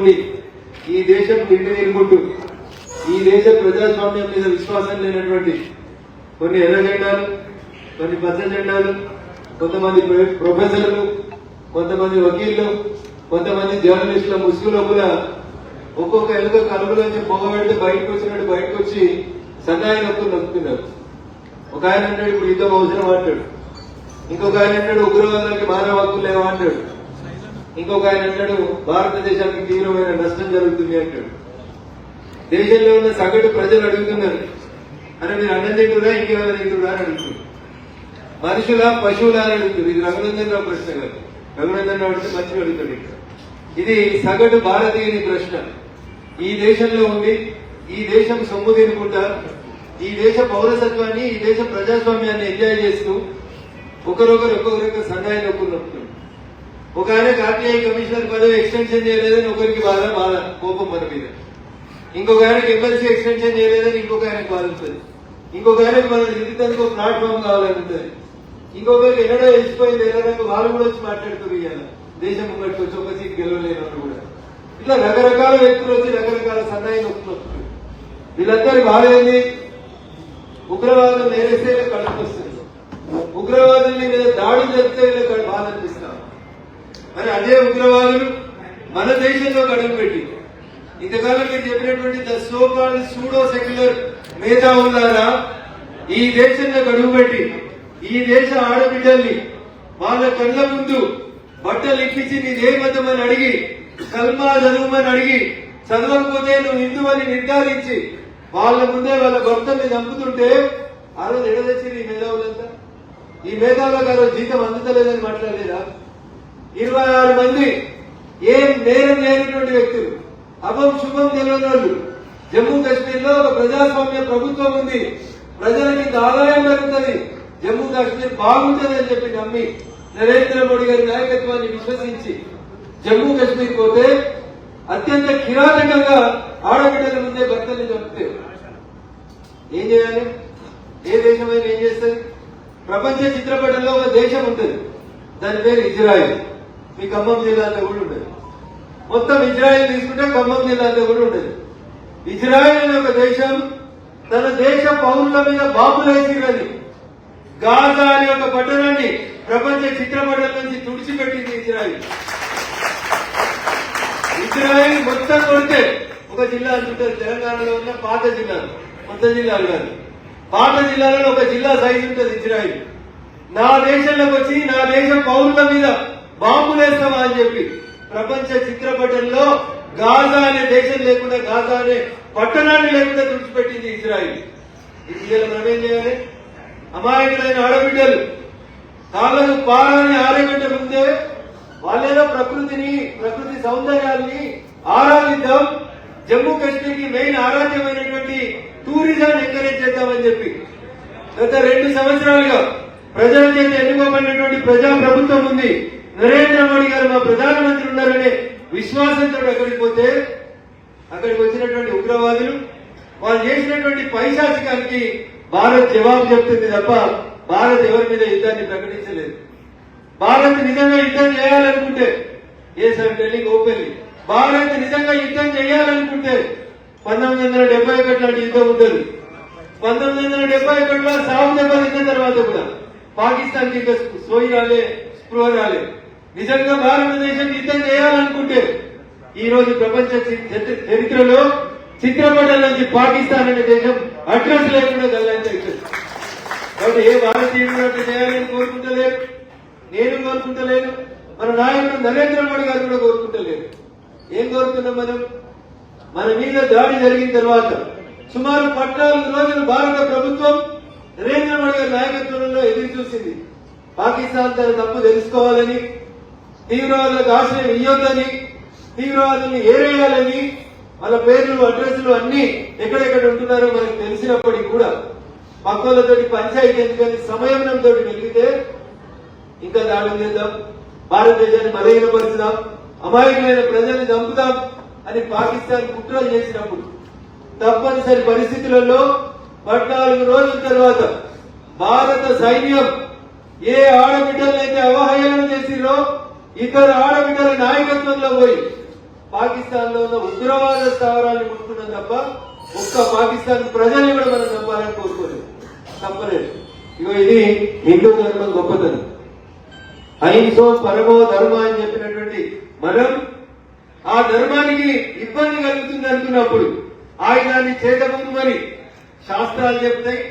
ఉండి ఈ దేశం తిండి తినుకుంటూ ఈ దేశ ప్రజాస్వామ్యం మీద విశ్వాసం లేనటువంటి కొన్ని ఎర్ర జెండాలు, కొన్ని పచ్చ జెండాలు, కొంతమంది ప్రొఫెసర్లు, కొంతమంది వకీళ్లు, కొంతమంది జర్నలిస్టుల ముసుగులో కూడా ఒక్కొక్క ఎలుక కలుగులోంచి పొగ పెడితే బయటకు వచ్చినట్టు బయటకు వచ్చి సన్నాయి నొప్పులు నొక్కుతున్నారు. ఒక ఆయన అంటాడు ఇప్పుడు యుద్ధం అవసరం అంటాడు, ఇంకొక ఆయన అంటాడు ఉగ్రవాదానికి మానవ హక్కులు లేవా అంటాడు, ఇంకొక ఆయన అంటాడు భారతదేశానికి తీవ్రమైన నష్టం జరుగుతుంది అంటాడు. దేశంలో ఉన్న సగటు ప్రజలు అడుగుతున్నారు, అని మీరు అన్నం తింటున్నా ఇంకేమైనా తింటున్నా అని అడుగుతున్నారు. మనుషులా పశువులా అని అడుగుతుంది. ఇది రఘునందన్ రావు ప్రశ్న కాదు. రఘునందన్ రావు అంటే మంచిగా అడుగుతాడు. ఇక్కడ ఇది సగటు భారతీయుని ప్రశ్న. ఈ దేశంలో ఉండి ఈ దేశం సొమ్ము తినుకుంటా ఈ దేశ పౌరసత్వాన్ని ఈ దేశ ప్రజాస్వామ్యాన్ని ఎంజాయ్ చేస్తూ ఒక్కొక్కరికి సన్నాయి నొప్పులు నొప్పుతుంది. ఒక ఆయన ఆర్టీఐ కమిషనర్ పదవి ఎక్స్టెన్షన్ చేయలేదని ఒకరికి బాధ కోపం మన మీద, ఇంకొక ఆయనకి ఎమ్మెల్సీ ఎక్స్టెన్షన్ చేయలేదని ఇంకొక ఆయనకు బాధ ఉంటుంది, ఇంకొక ఆయనకు మనం దిద్దుతందుకు ఒక ప్లాట్ఫామ్ కావాలని ఉంటుంది, ఇంకొకరికి ఎన్నడో వెళ్ళిపోయింది ఎలాగో వాళ్ళు కూడా వచ్చి మాట్లాడుతూ ఇవ్వాలి దేశం ముంగట్టుకు వచ్చి ఒక సీట్ గెలవలేనట్టు కూడా. ఇట్లా రకరకాల వ్యక్తులు వచ్చి రకరకాల సన్నాయి నొప్పులు వస్తుంది. వీళ్ళందరి బాధ ఏంది? ఉగ్రవాదం నేరేస్తే కడుపు వస్తుంది, ఉగ్రవాదుల మీద దాడి జరిగితే వీళ్ళకి బాధ అనిపిస్తాం. మరి అదే ఉగ్రవాదులు మన దేశంలో అడుగు పెట్టి ఇంతకాలం మీరు చెప్పినటువంటి the so called pseudo secular మేధావులారా ఈ దేశంలో అడుగు పెట్టి ఈ దేశ ఆడబిడ్డల్ని వాళ్ళ కళ్ళ ముందు బట్టలు ఇప్పించి నీదే మతమని అడిగి కల్మా చదువుమని అడిగి చదవకపోతే నువ్వు హిందూ అని నిర్ధారించి వాళ్ళ ముందే వాళ్ళ భక్తుల్ని చంపుతుంటే ఆ రోజు ఎడదచ్చి ఈ మేధావులంతా ఈ మేధావులకు ఆ రోజు జీతం అందుతలేదని మాట్లాడలేదా? 26 మంది ఏం నేరం లేనటువంటి వ్యక్తులు, అభం శుభం తెలియని వాళ్ళు, జమ్మూ కాశ్మీర్ లో ఒక ప్రజాస్వామ్య ప్రభుత్వం ఉంది, ప్రజలకి ఆదాయం పెరుగుతుంది, జమ్మూ కాశ్మీర్ బాగుంటుంది అని చెప్పి నమ్మి నరేంద్ర మోడీ గారి నాయకత్వాన్ని విశ్వసించి జమ్మూ కాశ్మీర్ పోతే అత్యంత కిరాతకంగా ఆడబిడ్డల ముందే భర్తల్ని చంపితే ఏం చేయాలి? ఏ దేశమైనా ఏం చేస్తుంది? ప్రపంచ చిత్రపటంలో ఒక దేశం ఉంటుంది, దాని పేరు ఇజ్రాయిల్. మీ ఖమ్మం జిల్లాలో కూడా ఉంటుంది. మొత్తం ఇజ్రాయిల్ తీసుకుంటే ఖమ్మం జిల్లాలో కూడా ఉంటుంది. ఇజ్రాయిల్ అనే ఒక దేశం తన దేశ పౌరుల మీద బాంబులేసిరని గాజా అనే ఒక పట్టణాన్ని ప్రపంచ చిత్రపటం నుంచి తుడిచిపెట్టింది ఇజ్రాయిల్. ఇజ్రాయిల్ మొత్తం కొడితే ఒక జిల్లా అంటుంటారు తెలంగాణలో ఉన్న పాత జిల్లాలు, కొత్త జిల్లాలు కాదు, పాత జిల్లాలలో ఒక జిల్లా సైజు ఉంటుంది ఇజ్రాయిల్. నా దేశంలోకి వచ్చి నా దేశ పౌరుల మీద బాంబులేస్తామా అని చెప్పి ప్రపంచ చిత్రపటంలో గాజా అనే దేశం లేకుండా గాజా అనే పట్టణాన్ని లేకుండా తుడిచిపెట్టింది ఇజ్రాయిల్. ఇది మనం ఏం చేయాలి? అమాయకులైన ఆడబిడ్డలు కాళ్ళకు పారాన్ని ఆరగంటే ముందే వాళ్ళేదో ప్రకృతి సౌందర్యాన్ని ఆరాధిద్దాం, జమ్మూ కాశ్మీర్ కి మెయిన్ ఆరాధ్యమైనటువంటి టూరిజాన్ని ఎంకరేజ్ చేద్దామని చెప్పి గత 2 సంవత్సరాలుగా ప్రజల చేత ఎన్నుకోబడినటువంటి ప్రజా ప్రభుత్వం ఉంది, నరేంద్ర మోడీ గారు మా ప్రధానమంత్రి ఉన్నారనే విశ్వాసంతో అక్కడికి పోతే అక్కడికి వచ్చినటువంటి ఉగ్రవాదులు వాళ్ళు చేసినటువంటి పైశాచికానికి భారత్ జవాబు చెప్తుంది తప్ప భారత్ ఎవరి మీద యుద్ధాన్ని ప్రకటించలేదు. భారత్ నిజంగా యుద్ధం చేయాలనుకుంటే టెలింగ్ ఓపెన్లీ భారత్ నిజంగా యుద్ధం చేయాలనుకుంటే 1971 లాంటి యుద్ధం ఉంటుంది. 1971లో సాగు దెబ్బతిన్న తర్వాత కూడా పాకిస్తాన్ కి సోయి రాలే, స్పృహ రాలే. నిజంగా భారతదేశం యుద్ధం చేయాలనుకుంటే ఈ రోజు ప్రపంచ చరిత్రలో చిత్రపటం నుంచి పాకిస్తాన్ అనే దేశం అడ్రస్ లేకుండా గల్లంతైతుంది. కాబట్టి ఏ భారతీయుడు అట్లా చేయాలని కోరుకుంటలేరు, నేను కోరుకుంటలేను, మన నాయకుడు నరేంద్ర మోడీ గారు కూడా కోరుకుంటలేరు. ఏం కోరుతున్నాం మనం? మన మీద దాడి జరిగిన తర్వాత సుమారు 14 రోజులు భారత ప్రభుత్వం నరేంద్ర మోడీ గారి నాయకత్వంలో ఎదురు చూసింది. పాకిస్తాన్ తన తప్పు తెలుసుకోవాలని, తీవ్రవాదులకు ఆశ్రయం ఇయ్యొద్దని, తీవ్రవాదుల్ని ఏరేయాలని, వాళ్ళ పేర్లు అడ్రస్లు అన్ని ఎక్కడెక్కడ ఉంటున్నారో మనకు తెలిసినప్పటికీ కూడా పక్కలతోటి పంచాయతీ ఎందుకని సమయంతో వెలిగితే ఇంకా దాడులు చేద్దాం, భారతదేశాన్ని బలహీనపరుచుదాం, అమాయకులైన ప్రజల్ని చంపుదాం అని పాకిస్తాన్ కుట్రలు చేసినప్పుడు తప్పనిసరి పరిస్థితులలో 14 రోజుల తర్వాత భారత సైన్యం ఏ ఆడబిడ్డలైతే అవహేళన చేసిరో ఇతర ఆడబిడ్డల నాయకత్వంలో పోయి పాకిస్తాన్ లో ఉన్న ఉగ్రవాద స్థావరాన్ని ముట్టుకున్నాం తప్ప ఒక్క పాకిస్తాన్ ప్రజల్ని కూడా మనం చంపాలని కోరుకోలేదు, తప్పలేదు. ఇగో ఇది హిందూ ధర్మం గొప్పతనం. అహింసో పరమో ధర్మ అని చెప్పినటువంటి మనం ఆ ధర్మానికి ఇబ్బంది కలుగుతుంది అనుకున్నప్పుడు ఆయుధాన్ని చేతముందుమని శాస్త్రాలు చెప్తాయి.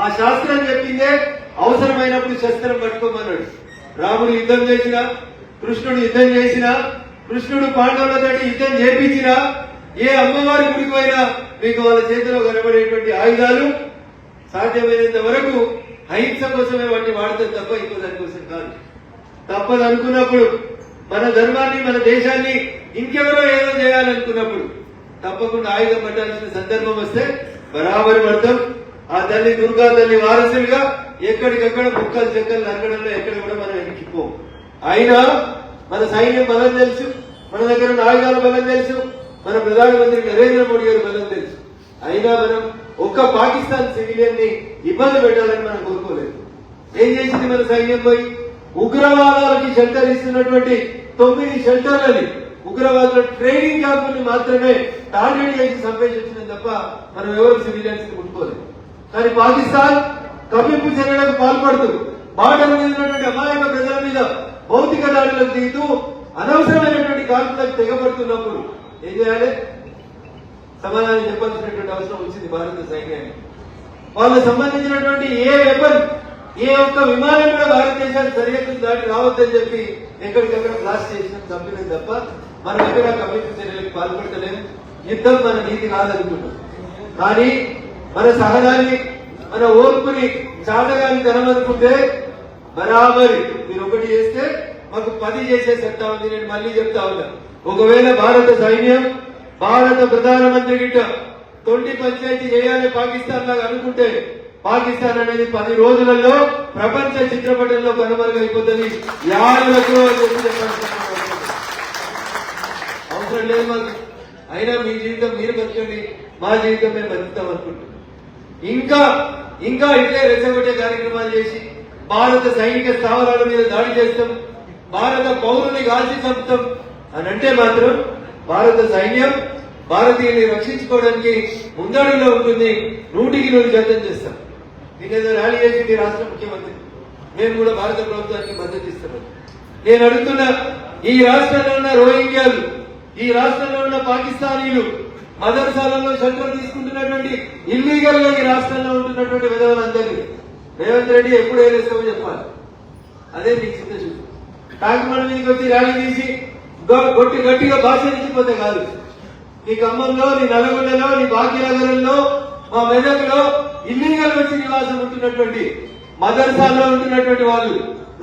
ఆ శాస్త్రం చెప్పిందే అవసరమైనప్పుడు శస్త్రం పట్టుకోమన్నాడు. రాముడు యుద్ధం చేసినా, కృష్ణుడు యుద్ధం చేసినా, కృష్ణుడు పాండవులతో యుద్ధం చేపించినా, ఏ అమ్మవారి గుడికి పోయినా మీకు వాళ్ళ చేతిలో కనబడేటువంటి ఆయుధాలు సాధ్యమైనంత వరకు అహింస కోసమే వాటిని వాడతారు తప్ప ఇంకో దానికోసం కాదు. తప్పదు అనుకున్నప్పుడు, మన ధర్మాన్ని మన దేశాన్ని ఇంకెవరో ఏదో చేయాలనుకున్నప్పుడు తప్పకుండా ఆయుధం పట్టాల్సిన సందర్భం వస్తే బరాబరి పడతాం. ఆ తల్లి దుర్గా తల్లి వారసులుగా ఎక్కడికక్కడ ముక్కలు చెక్కలు నరకడంలో ఎక్కడ కూడా మనం ఎక్కిపోం. అయినా మన సైన్యం బలం తెలుసు, మన దగ్గర ఉన్న ఆయుధాల బలం తెలుసు, మన ప్రధానమంత్రి నరేంద్ర మోడీ గారి బలం తెలుసు. అయినా మనం ఒక్క పాకిస్తాన్ సివిలియన్ ని ఇబ్బంది పెట్టాలని మనం కోరుకోలేదు. ఏం చేసింది మన సైన్యం? పోయి ఉగ్రవాదాలకి షెల్టర్ ఇస్తున్నటువంటి 9 షెల్టర్లని ఉగ్రవాదుల ట్రైనింగ్ క్యాంపుల్ని మాత్రమే టార్గెట్ చేసి చంపేసి వచ్చింది తప్ప మనం ఎవరు సివిలియన్స్ ని ముట్టుకోలేదు. కానీ పాకిస్తాన్ కవ్వింపు చర్యలకు పాల్పడుతూ బార్డర్ మీద ఉన్నటువంటి అమాయక ప్రజల మీద భౌతిక దాడులకు దిగుతూ అనవసరమైనటువంటి కాల్పులకు తెగబడుతున్నప్పుడు ఏం చేయాలి? సమాధానం చెప్పాల్సినటువంటి అవసరం వచ్చింది భారత సైన్యానికి. వాళ్ళకు సంబంధించినటువంటి ఏ వెపన్, ఏ ఒక్క విమానం కూడా భారతదేశానికి సరిహద్దు దాటి రావద్దని చెప్పి ఎక్కడికక్కడ బ్లాస్ట్ చేసిన చంపినది తప్ప మనం ఎక్కడ కవ్వింపు చర్యలకు పాల్పడతలేదు. యుద్ధం మన నీతి కాదనుకుంటాం. కానీ మన సహనాన్ని, మన ఓర్పుని చాటగాని తనమనుకుంటే బరాబరి మీరు ఒకటి చేస్తే మాకు 10 చేసే సత్తా ఉంది. నేను మళ్ళీ చెప్తా ఉన్నా, ఒకవేళ భారత సైన్యం, భారత ప్రధానమంత్రి గిట్ట తొండి పంచాయతీ చేయాలి పాకిస్తాన్ లాగా అనుకుంటే పాకిస్తాన్ అనేది 10 రోజులలో ప్రపంచ చిత్రపటంలో కనుమరుగైపోతుంది. యారులకు అవసరం లేదు మాకు. అయినా మీ జీవితం మీరు బతకండి, మా జీవితం మేము బతుకుతాం అనుకుంటున్నాం. ఇంకా ఇట్లే రెచ్చగొట్టే కార్యక్రమాలు చేసి భారత సైనిక స్థావరాల మీద దాడి చేస్తాం, భారత పౌరుల్ని కాల్చి చంపుతాం అని అంటే మాత్రం భారత సైన్యం భారతీయుల్ని రక్షించుకోవడానికి ముందడుగులో ఉంటుంది. 100% చేస్తాం. నేనేదో ర్యాలీ చేసింది రాష్ట్ర ముఖ్యమంత్రి, మేము కూడా భారత ప్రభుత్వానికి మద్దతు ఇస్తున్నాం. నేను అడుగుతున్నా, ఈ రాష్ట్రంలో ఉన్న రోహింగ్యాలు, ఈ రాష్ట్రంలో ఉన్న పాకిస్తానీలు మదర్సాలలో షెల్టర్ తీసుకుంటున్నటువంటి ఇల్లీగల్ గా ఈ రాష్ట్రంలో ఉంటున్నటువంటి విధవలందరినీ రేవంత్ రెడ్డి ఎప్పుడు ఏలేస్తామో చెప్పాలి. అదే మీకు చిత్తశుద్ధి. కాకినాడ మీదకి వచ్చి ర్యాలీ తీసి గట్టిగా భాషించిపోతే కాదు. నీ ఖమ్మంలో, నీ నల్గొండలో, నీ భాగ్యనగరంలో, మా మెదక్లో ఇల్లీగల్ వచ్చి నివాసం ఉంటున్నటువంటి మదర్సాల్లో ఉంటున్నటువంటి వాళ్ళు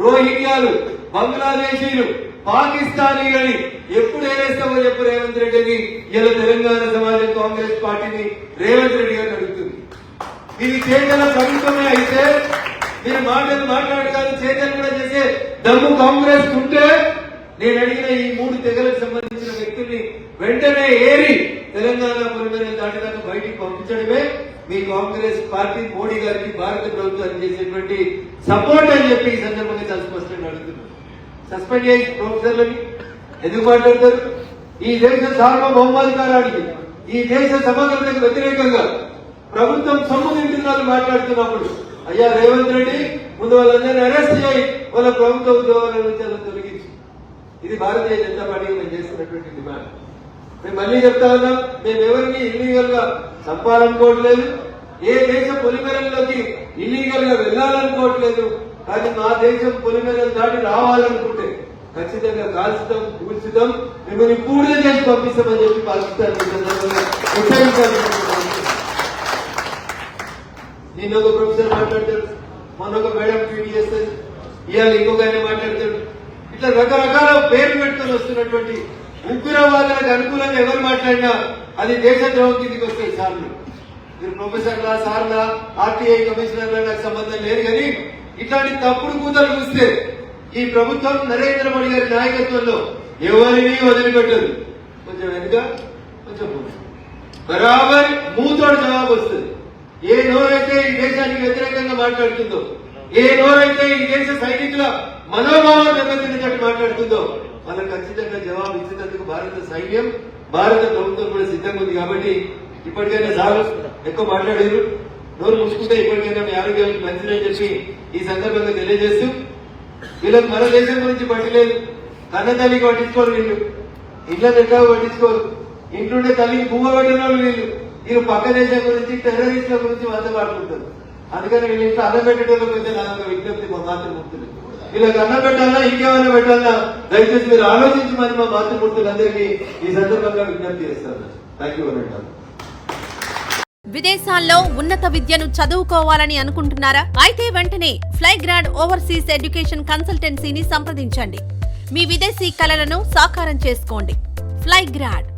రోహింగ్యాలు, బంగ్లాదేశీలు, పాకిస్తానీలని ఎప్పుడు ఏలేస్తామో చెప్పు రేవంత్ రెడ్డిని. ఇలా తెలంగాణ సమాజం కాంగ్రెస్ పార్టీని రేవంత్ రెడ్డి గారిని అడుగుతుంది. ఇది చేతల ప్రభుత్వమే అయితే మీరు మాటలు మాట్లాడు కాదు, చేతలు కూడా చేసే దమ్ము కాంగ్రెస్ ఉంటే నేను అడిగిన ఈ 3 తెగలకు సంబంధించిన వ్యక్తుల్ని వెంటనే ఏరి తెలంగాణ పొలిమేరలు దాటిదాకా బయటికి పంపించడమే మీ కాంగ్రెస్ పార్టీ మోడీ గారికి, భారత ప్రభుత్వానికి చేసేటువంటి సపోర్ట్ అని చెప్పి ఈ సందర్భంగా చాలా స్పష్టంగా అడుగుతున్నారు. సస్పెండ్ చేసి ప్రొఫెసర్లని ఎందుకు మాట్లాడతారు? ఈ దేశ సార్వభౌమాధికారానికి, ఈ దేశ సమగ్రతకు వ్యతిరేకంగా ప్రభుత్వం సొమ్ము తింటున్నారు మాట్లాడుతున్నప్పుడు అయ్యా రేవంత్ రెడ్డి ముందు వాళ్ళందరినీ అరెస్ట్ చేయి, వాళ్ళ ప్రభుత్వ ఉద్యోగాల నుంచి అలా తొలగించి. ఇది భారతీయ జనతా పార్టీకి మేము చేస్తున్నటువంటి డిమాండ్. మేము మళ్ళీ చెప్తా ఉన్నాం, మేము ఎవరిని ఇల్లీగల్ గా చంపాలనుకోవట్లేదు, ఏ దేశ పొలిమేరల్లోకి ఇల్లీగల్ గా వెళ్లాలనుకోవట్లేదు. కానీ మా దేశం పొలిమేరలు దాటి రావాలనుకుంటే ఖచ్చితంగా కాల్చుతాం, కూల్చుతాం, మిమ్మల్ని పూర్తి చేసి పంపిస్తామని చెప్పి పాకిస్తాన్ నిన్న ఒక ప్రొఫెసర్ మాట్లాడతాడు, మొన్న ఒక మేడం ట్వీట్ చేస్తారు, ఇవాళ ఇంకొక ఆయన మాట్లాడతాడు. ఇట్లా రకరకాల పేర్లు పెట్టుకొని వస్తున్నటువంటి ఉగ్రవాదులకు అనుకూలంగా ఎవరు మాట్లాడినా అది దేశద్రోహం కిందికి వస్తాయి. సార్లు మీరు ప్రొఫెసర్లా, సార్లా, ఆర్టీఐ కమిషనర్లా నాకు సంబంధం లేదు. కానీ ఇట్లాంటి తప్పుడు కూతలు చూస్తే ఈ ప్రభుత్వం నరేంద్ర మోడీ గారి నాయకత్వంలో ఎవరిని వదిలిపెట్టదు. కొంచెం వెనుక, కొంచెం బరాబర్ మూతోడు జవాబు వస్తుంది. ఏ నోరైతే ఈ దేశానికి వ్యతిరేకంగా మాట్లాడుతుందో, ఏ నోరైతే ఈ దేశ సైనికుల మనోభావం దెబ్బతిన్నట్టు మాట్లాడుతుందో వాళ్ళకి ఖచ్చితంగా జవాబు ఇచ్చేందుకు భారత సైన్యం భారత ప్రభుత్వం కూడా సిద్ధంగా ఉంది. కాబట్టి ఇప్పటికైనా సాగు ఎక్కువ మాట్లాడారు, నోరు ముసుకుంటే ఇప్పటికైనా మీ ఆరోగ్యానికి మంచిదని చెప్పి ఈ సందర్భంగా తెలియజేస్తూ, వీళ్ళకి మన దేశం గురించి పట్టలేదు, కన్న తల్లికి పట్టించుకోరు వీళ్ళు, ఇళ్ళ దగ్గర పట్టించుకోరు, ఇంట్లోనే తల్లికి పువ్వ పెట్టిన వాళ్ళు వీళ్ళు పక్క దేశం గురించి టెర్రరిస్టుల గురించి మాట్లాడుకుంటారు. అందుకని వీళ్ళు ఇంట్లో అన్నం పెట్టేటోళ్ళకి అయితే నా విజ్ఞప్తి మా మాతృమూర్తులు, వీళ్ళకి అన్నం పెట్టాలా ఇంకేమైనా పెట్టాలా దయచేసి మీరు ఆలోచించమని మా మాతృమూర్తులందరికీ ఈ సందర్భంగా విజ్ఞప్తి చేస్తాను. థ్యాంక్ యూ అన్నట్టు. విదేశాల్లో ఉన్నత విద్యను చదువుకోవాలని అనుకుంటున్నారా? అయితే వెంటనే ఫ్లైగ్రాడ్ ఓవర్సీస్ ఎడ్యుకేషన్ కన్సల్టెన్సీని సంప్రదించండి. మీ విదేశీ కలలను సాకారం చేసుకోండి. ఫ్లైగ్రాడ్